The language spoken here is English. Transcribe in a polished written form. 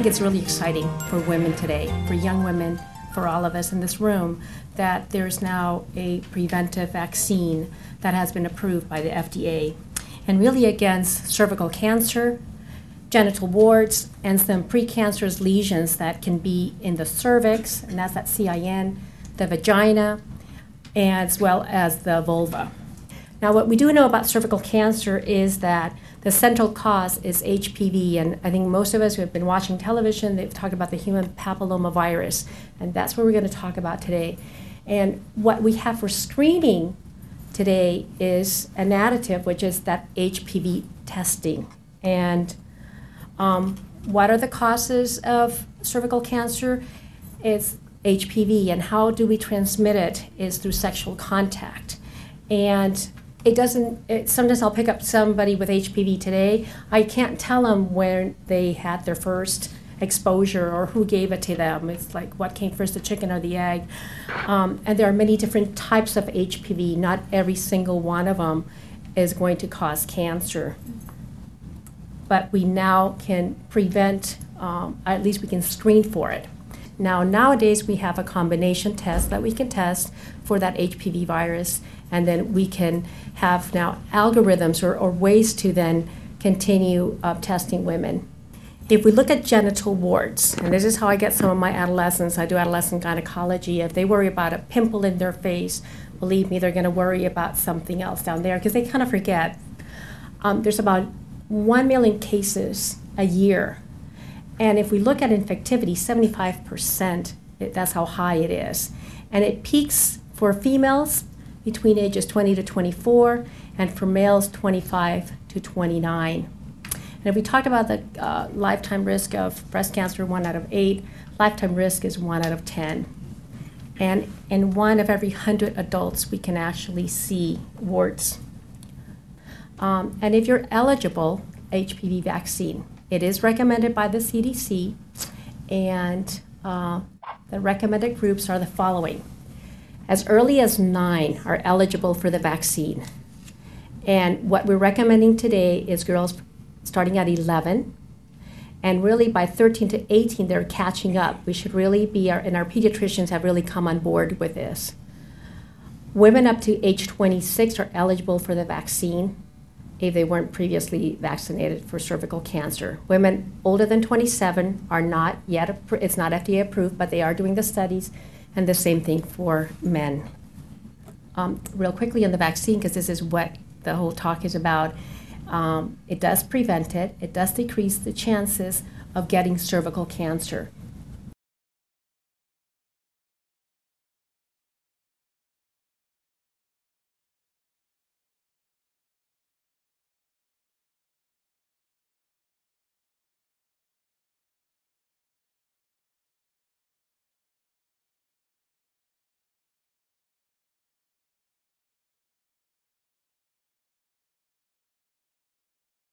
think it's really exciting for women today, for young women, for all of us in this room, that there's now a preventive vaccine that has been approved by the FDA, and really against cervical cancer, genital warts, and some precancerous lesions that can be in the cervix, and that's that CIN, the vagina, as well as the vulva. Now, what we do know about cervical cancer is that the central cause is HPV, and I think most of us who have been watching television, they've talked about the human papillomavirus, and that's what we're going to talk about today. And what we have for screening today is an additive, which is that HPV testing. And what are the causes of cervical cancer? It's HPV, and how do we transmit it is through sexual contact. And sometimes I'll pick up somebody with HPV today. I can't tell them where they had their first exposure or who gave it to them. It's like, what came first, the chicken or the egg? And there are many different types of HPV. Not every single one of them is going to cause cancer. But we now can prevent, at least we can screen for it. Now, nowadays we have a combination test that we can test for that HPV virus, and then we can have now algorithms or ways to then continue testing women. If we look at genital warts, and this is how I get some of my adolescents, I do adolescent gynecology, if they worry about a pimple in their face, believe me, they're going to worry about something else down there because they kind of forget. There's about 1 million cases a year. And if we look at infectivity, 75%, that's how high it is. And it peaks for females between ages 20 to 24, and for males 25 to 29. And if we talked about the lifetime risk of breast cancer, 1 out of 8, lifetime risk is 1 out of 10. And in 1 of every 100 adults, we can actually see warts. And if you're eligible, HPV vaccine, it is recommended by the CDC, and the recommended groups are the following. As early as 9 are eligible for the vaccine. And what we're recommending today is girls starting at 11, and really by 13 to 18, they're catching up. We should really be, and our pediatricians have really come on board with this. Women up to age 26 are eligible for the vaccine if they weren't previously vaccinated for cervical cancer. Women older than 27 are not yet, it's not FDA approved, but they are doing the studies, and the same thing for men. Real quickly on the vaccine, because this is what the whole talk is about, it does prevent it. It does decrease the chances of getting cervical cancer.